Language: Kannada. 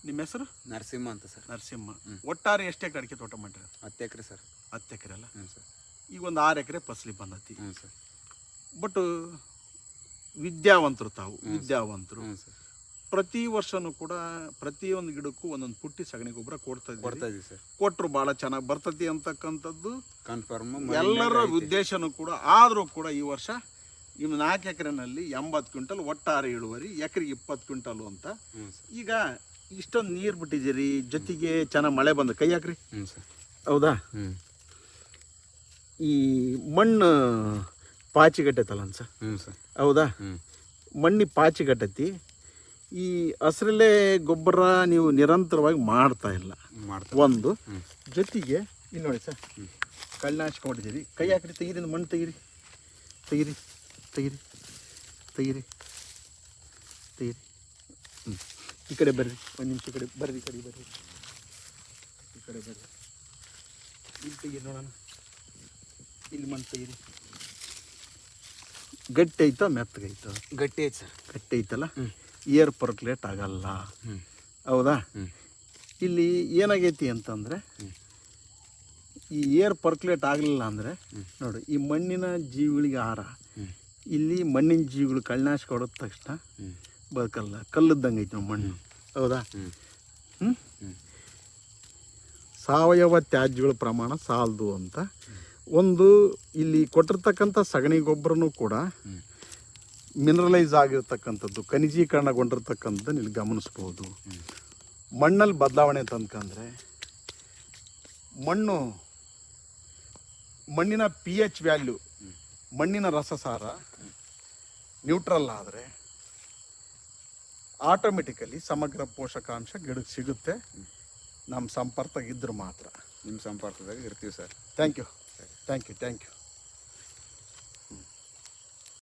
ನಿಮ್ಮ ಹೆಸರು? ನರಸಿಂಹ ಅಂತ ಸರ್. ನರಸಿಂಹ. ಒಟ್ಟಾರೆ ಎಷ್ಟು ಎಕರೆ ಅಡಿಕೆ ತೋಟ ಮಾಡಿರಿ? 10 ಎಕರೆ ಸರ್. 10 ಎಕರೆ ಅಲ್ಲ? ಹ್ಞೂ ಸರ್. ಈಗ ಒಂದು 6 ಎಕರೆ ಫಸಲಿ ಬಂದತಿ. ಹ್ಞೂ ಸರ್. ಬಟ್ ವಿದ್ಯಾವಂತರು ತಾವು, ವಿದ್ಯಾವಂತರು. ಹ್ಞೂ ಸರ್. ಪ್ರತಿ ವರ್ಷನೂ ಕೂಡ ಪ್ರತಿಯೊಂದು ಗಿಡಕ್ಕೂ ಒಂದೊಂದು ಪುಟ್ಟಿ ಸಗಣಿ ಗೊಬ್ಬರ ಕೊಡ್ತಾ ಇದ್ದೀವಿ ಸರ್. ಕೊಟ್ಟರು ಭಾಳ ಚೆನ್ನಾಗಿ ಬರ್ತತಿ ಅಂತಕ್ಕಂಥದ್ದು ಕನ್ಫರ್ಮ್ ಎಲ್ಲರ ಉದ್ದೇಶನೂ ಕೂಡ. ಆದರೂ ಕೂಡ ಈ ವರ್ಷ ಇನ್ನು 4 ಎಕರೆನಲ್ಲಿ 80 ಕ್ವಿಂಟಲ್ ಒಟ್ಟಾರೆ ಇಳುವರಿ, ಎಕರೆಗೆ 20 ಕ್ವಿಂಟಲು ಅಂತ. ಈಗ ಇಷ್ಟೊಂದು ನೀರು ಬಿಟ್ಟಿದ್ದೀರಿ, ಜೊತೆಗೆ ಚೆನ್ನಾಗಿ ಮಳೆ ಬಂದ ಕೈ ಹಾಕ್ರಿ. ಹೌದಾ? ಈ ಮಣ್ಣು ಪಾಚಿಗಟ್ಟೈತಲ್ಲ ಸರ್? ಹೌದಾ? ಮಣ್ಣಿ ಪಾಚಿಗಟ್ಟೈತಿ. ಈ ಹಸಿರಲ್ಲೇ ಗೊಬ್ಬರ ನೀವು ನಿರಂತರವಾಗಿ ಮಾಡ್ತಾ ಇಲ್ಲ ಒಂದು. ಜೊತೆಗೆ ಇಲ್ಲಿ ನೋಡಿ ಸರ್, ಕಳ್ಳನಾಶಕ ಹೊಡಿದ್ದೀರಿ. ಕೈ ಹಾಕ್ರಿ, ತೆಗೀರಿ, ಮಣ್ಣು ತೆಗೀರಿ, ತೆಗೀರಿ, ತೆಗೀರಿ, ತೆಗೀರಿ, ತೆಗೀರಿ. ಈ ಕಡೆ ಬರ್ರಿ, ಒಂದು ನಿಮಿಷ ಈ ಕಡೆ ಬರ್ರಿ, ಈ ಕಡೆ ಬರ್ರಿ, ಈ ಕಡೆ ಬರ್ರಿ. ಇಲ್ಲಿ ತೆಗೀರಿ ನೋಡೋಣ, ಇಲ್ಲಿ ಮಣ್ಣು ತೆಗೀರಿ. ಗಟ್ಟಿ ಐತ ಮೆತ್ತಗೈತ? ಗಟ್ಟಿ ಐತೆ ಸರ್. ಗಟ್ಟಿ ಐತಲ್ಲ, ಏರ್ ಪರ್ಕ್ಲೇಟ್ ಆಗಲ್ಲ. ಹೌದಾ? ಇಲ್ಲಿ ಏನಾಗೈತಿ ಅಂತಂದರೆ, ಈ ಏರ್ ಪರ್ಕ್ಲೇಟ್ ಆಗಲಿಲ್ಲ ಅಂದರೆ ನೋಡಿ, ಈ ಮಣ್ಣಿನ ಜೀವಿಗಳಿಗೆ ಆಹಾರ. ಇಲ್ಲಿ ಮಣ್ಣಿನ ಜೀವಿಗಳು ಕಳ್ಳನಾಶಕ ಹೊಡೆದ ತಕ್ಷಣ ಬದುಕಲ್ಲ, ಕಲ್ಲುದ್ದಂಗೆ ಐತಿ ನಾವು ಮಣ್ಣು. ಹೌದಾ? ಸಾವಯವ ತ್ಯಾಜ್ಯಗಳ ಪ್ರಮಾಣ ಸಾಲದು ಅಂತ ಒಂದು. ಇಲ್ಲಿ ಕೊಟ್ಟಿರ್ತಕ್ಕಂಥ ಸಗಣಿ ಗೊಬ್ಬರನೂ ಕೂಡ ಮಿನರಲೈಸ್ ಆಗಿರ್ತಕ್ಕಂಥದ್ದು, ಖನಿಜೀಕರಣಗೊಂಡಿರ್ತಕ್ಕಂಥದ್ದನ್ನು ಇಲ್ಲಿ ಗಮನಿಸ್ಬೋದು. ಮಣ್ಣಲ್ಲಿ ಬದಲಾವಣೆ ಅಂತಂದ್ರೆ ಮಣ್ಣಿನ pH ವ್ಯಾಲ್ಯೂ, ಮಣ್ಣಿನ ರಸಸಾರ ನ್ಯೂಟ್ರಲ್ ಆದರೆ ಆಟೋಮೆಟಿಕಲಿ ಸಮಗ್ರ ಪೋಷಕಾಂಶ ಗಿಡಕ್ಕೆ ಸಿಗುತ್ತೆ. ನಮ್ಮ ಸಂಪರ್ಕ ಇದ್ರೆ ಮಾತ್ರ. ನಿಮ್ಮ ಸಂಪರ್ಕದಾಗ ಇರ್ತೀವಿ sir. Thank you, thank you, thank you.